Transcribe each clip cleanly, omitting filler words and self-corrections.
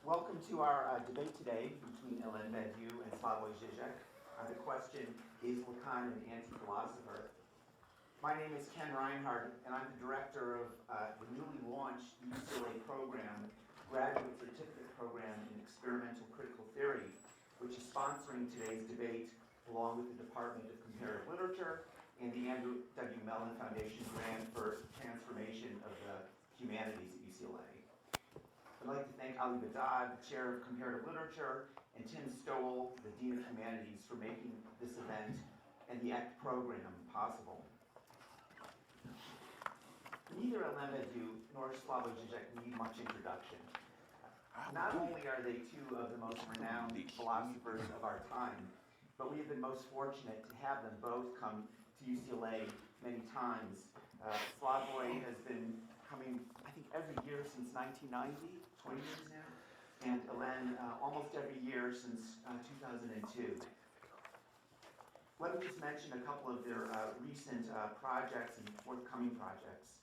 Welcome to our debate today between Badiou and Žižek. The question, is Lacan an anti-philosopher? My name is Ken Reinhardt, and I'm the director of the newly launched UCLA program, Graduate Certificate Program in Experimental Critical Theory, which is sponsoring today's debate along with the Department of Comparative Literature and the Andrew W. Mellon Foundation grant for transformation of the humanities at UCLA. I'd like to thank Ali Badiou, the chair of comparative literature, and Tim Stowell, the dean of humanities, for making this event and the ACT program possible. Neither Badiou nor Žižek need much introduction. Not only are they two of the most renowned philosophers of our time, but we have been most fortunate to have them both come to UCLA many times. Slavoj has been coming, I think, every year since 1990, 20 years now, and Ellen almost every year since 2002. Let me just mention a couple of their recent projects and forthcoming projects.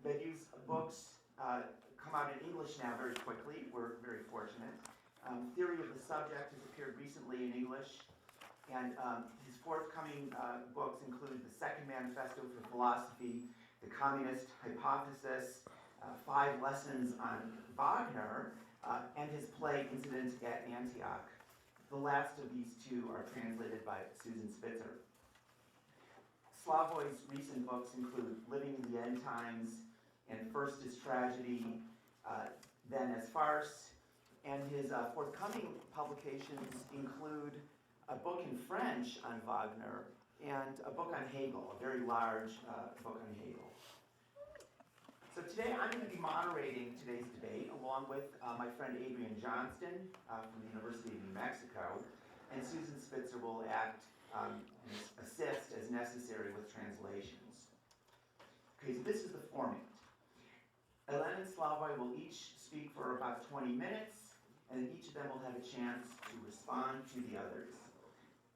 Badiou's books come out in English now very quickly. We're very fortunate. Theory of the Subject has appeared recently in English, and his forthcoming books include The Second Manifesto for Philosophy, The Communist Hypothesis, 5 Lessons on Wagner, and his play Incident at Antioch. The last of these two are translated by Susan Spitzer. Slavoj's recent books include Living in the End Times and First is Tragedy, Then as Farce, and his forthcoming publications include a book in French on Wagner and a book on Hegel, a very large book on Hegel. So today I'm going to be moderating today's debate along with my friend Adrian Johnston from the University of New Mexico, and Susan Spitzer will assist as necessary with translations. Okay, so this is the format. Ellen and Slavoj will each speak for about 20 minutes, and then each of them will have a chance to respond to the others.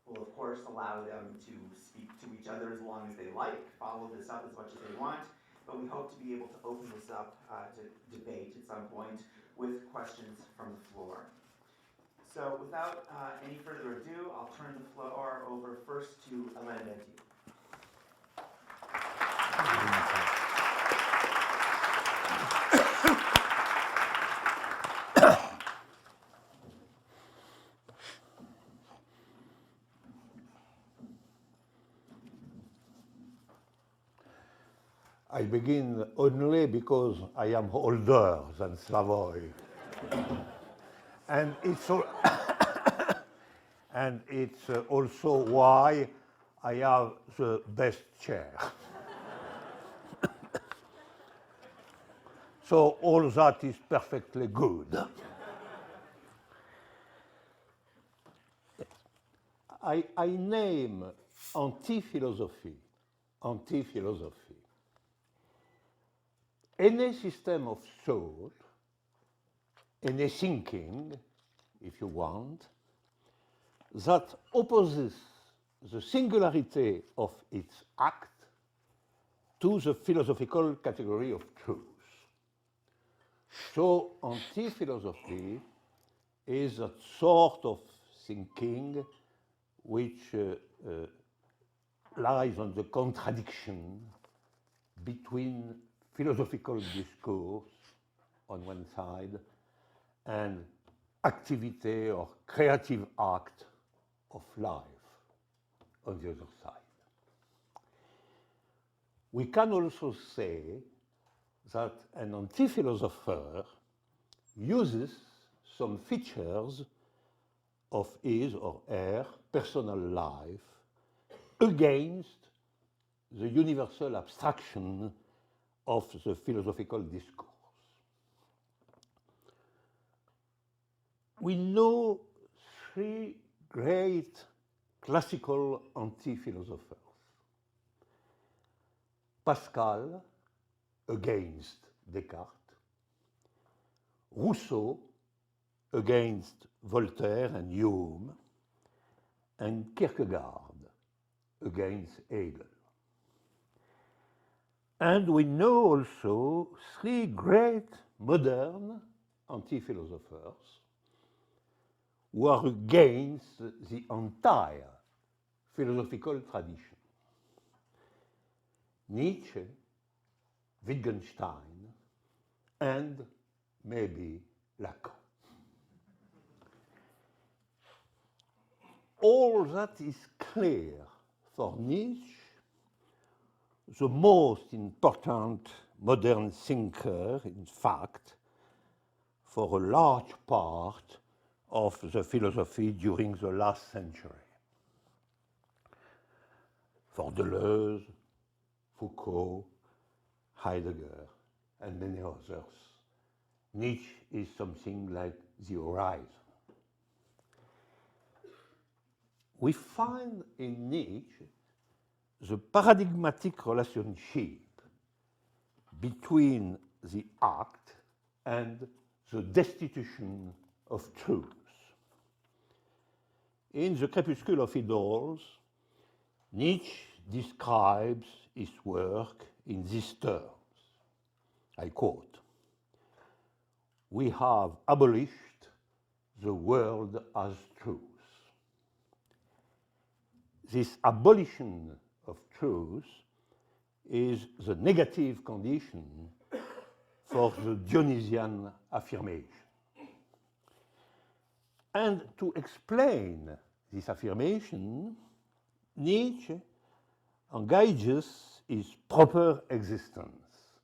We'll, of course, allow them to speak to each other as long as they like, follow this up as much as they want, but we hope to be able to open this up to debate at some point with questions from the floor. So without any further ado, I'll turn the floor over first to Badiou. I begin only because I am older than Slavoj. And it's and it's also why I have the best chair. So all that is perfectly good. I name anti-philosophy. Any system of thought, any thinking, if you want, that opposes the singularity of its act to the philosophical category of truth. So anti-philosophy is a sort of thinking which lies on the contradiction between philosophical discourse on one side and activity or creative act of life on the other side. We can also say that an anti-philosopher uses some features of his or her personal life against the universal abstraction of the philosophical discourse. We know 3 great classical anti-philosophers. Pascal against Descartes, Rousseau against Voltaire and Hume, and Kierkegaard against Hegel. And we know also 3 great modern anti-philosophers who are against the entire philosophical tradition. Nietzsche, Wittgenstein, and maybe Lacan. All that is clear for Nietzsche, the most important modern thinker, in fact, for a large part of the philosophy during the last century. For Deleuze, Foucault, Heidegger, and many others, Nietzsche is something like the horizon. We find in Nietzsche the paradigmatic relationship between the act and the destitution of truth. In The Crepuscle of Idols, Nietzsche describes his work in these terms. I quote, "We have abolished the world as truth. This abolition of truth is the negative condition for the Dionysian affirmation. And to explain this affirmation, Nietzsche engages his proper existence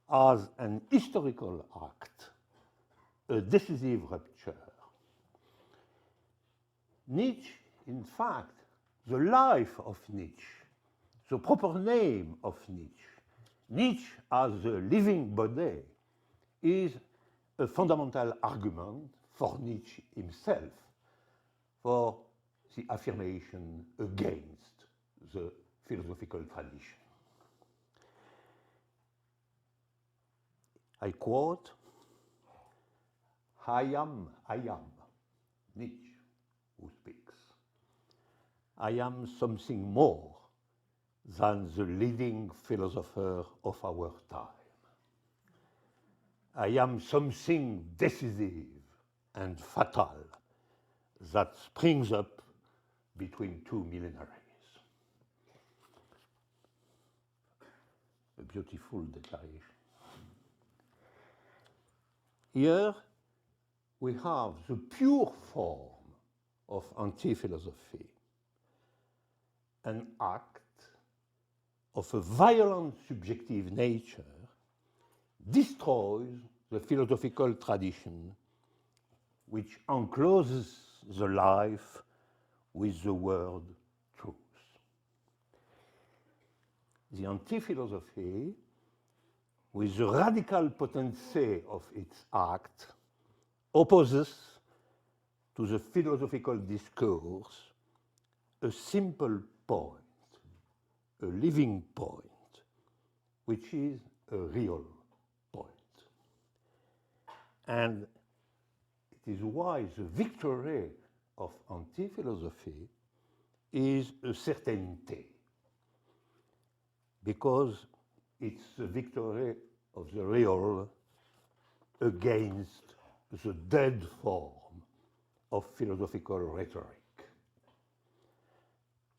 as an historical act, a decisive rupture. Nietzsche, in fact, the life of Nietzsche, the proper name of Nietzsche, Nietzsche as a living body, is a fundamental argument for Nietzsche himself, for the affirmation against the philosophical tradition. I quote, I am, Nietzsche, who speaks. I am something more than the leading philosopher of our time. I am something decisive and fatal that springs up between two millenaries." A beautiful declaration. Here we have the pure form of anti-philosophy, an act of a violent subjective nature destroys the philosophical tradition which encloses the life with the word truth. The anti-philosophy, with the radical potency of its act, opposes to the philosophical discourse a simple point, a living point, which is a real point. And it is why the victory of anti-philosophy is a certainty, because it's the victory of the real against the dead form of philosophical rhetoric.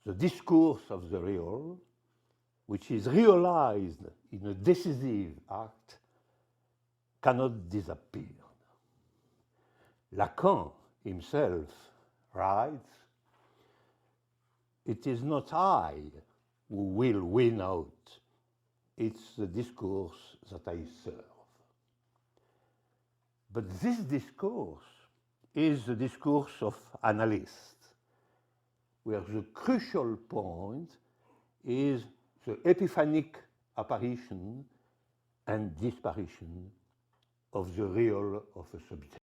The discourse of the real, which is realized in a decisive act, cannot disappear. Lacan himself writes, "It is not I who will win out, it's the discourse that I serve." But this discourse is the discourse of analysts, where the crucial point is the epiphanic apparition and disparition of the real of a subject.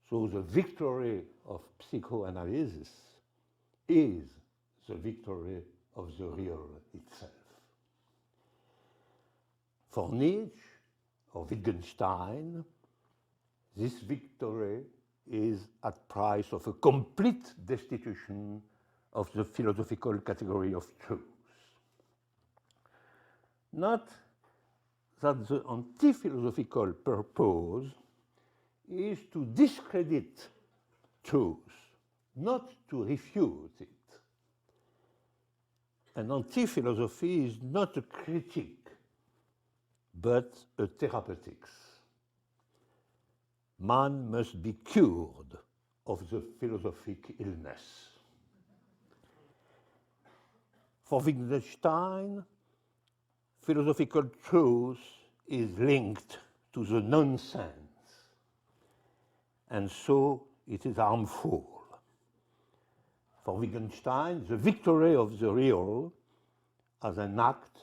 So the victory of psychoanalysis is the victory of the real itself. For Nietzsche or Wittgenstein, this victory is at price of a complete destitution of the philosophical category of truth. Not that the anti-philosophical purpose is to discredit truth, not to refute it. And anti-philosophy is not a critique, but a therapeutics. Man must be cured of the philosophic illness. For Wittgenstein, philosophical truth is linked to the nonsense, and so it is harmful. For Wittgenstein, the victory of the real as an act,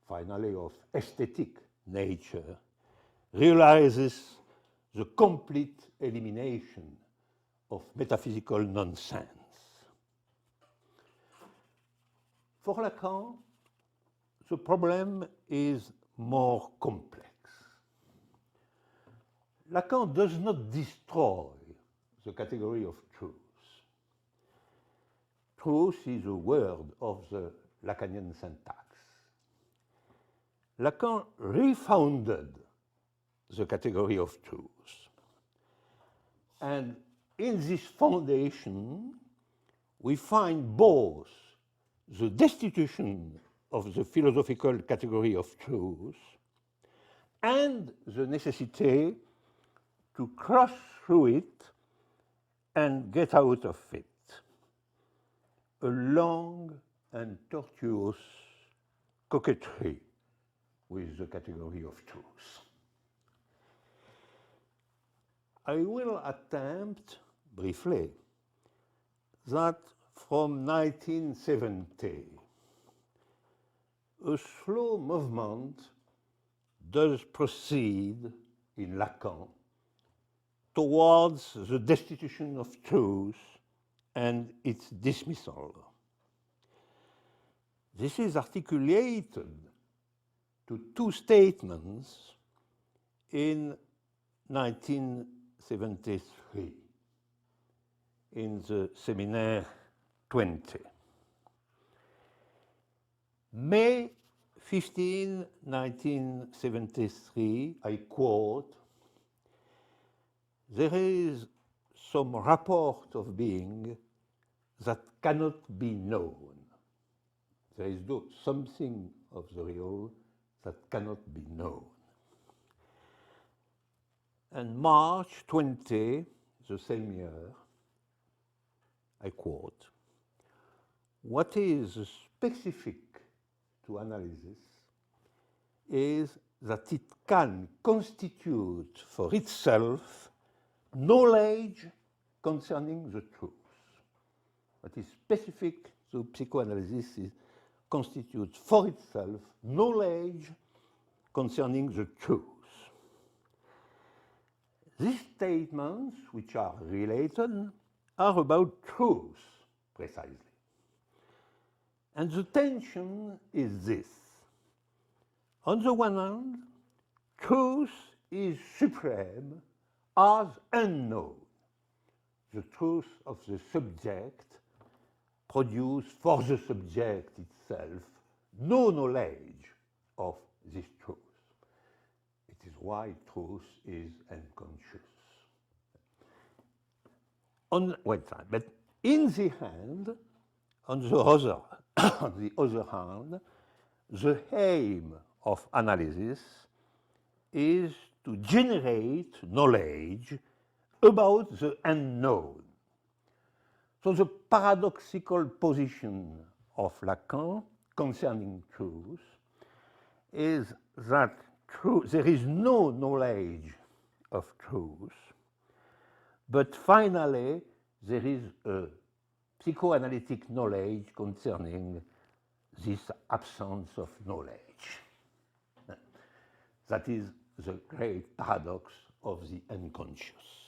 finally, of aesthetic nature, realizes the complete elimination of metaphysical nonsense. For Lacan, the problem is more complex. Lacan does not destroy the category of truth. Truth is a word of the Lacanian syntax. Lacan refounded the category of truth. And in this foundation, we find both the destitution of the philosophical category of truth and the necessity to cross through it and get out of it. A long and tortuous coquetry with the category of truth. I will attempt briefly that from 1970, a slow movement does proceed in Lacan towards the destitution of truth and its dismissal. This is articulated to two statements in 1973 in the Séminaire 20. May 15, 1973, I quote, "There is some rapport of being that cannot be known. There is something of the real that cannot be known." And March 20, the same year, I quote, "What is specific to analysis is that it can constitute for itself knowledge concerning the truth. What is specific to psychoanalysis is constitutes for itself knowledge concerning the truth." These statements, which are related, are about truth, precisely. And the tension is this. On the one hand, truth is supreme as unknown. The truth of the subject produces for the subject itself no knowledge of this truth. It is why truth is unconscious. On one side, but in the hand, on the other hand, the aim of analysis is to generate knowledge about the unknown. So the paradoxical position of Lacan concerning truth is that there is no knowledge of truth, but finally there is a psychoanalytic knowledge concerning this absence of knowledge. That is the great paradox of the unconscious.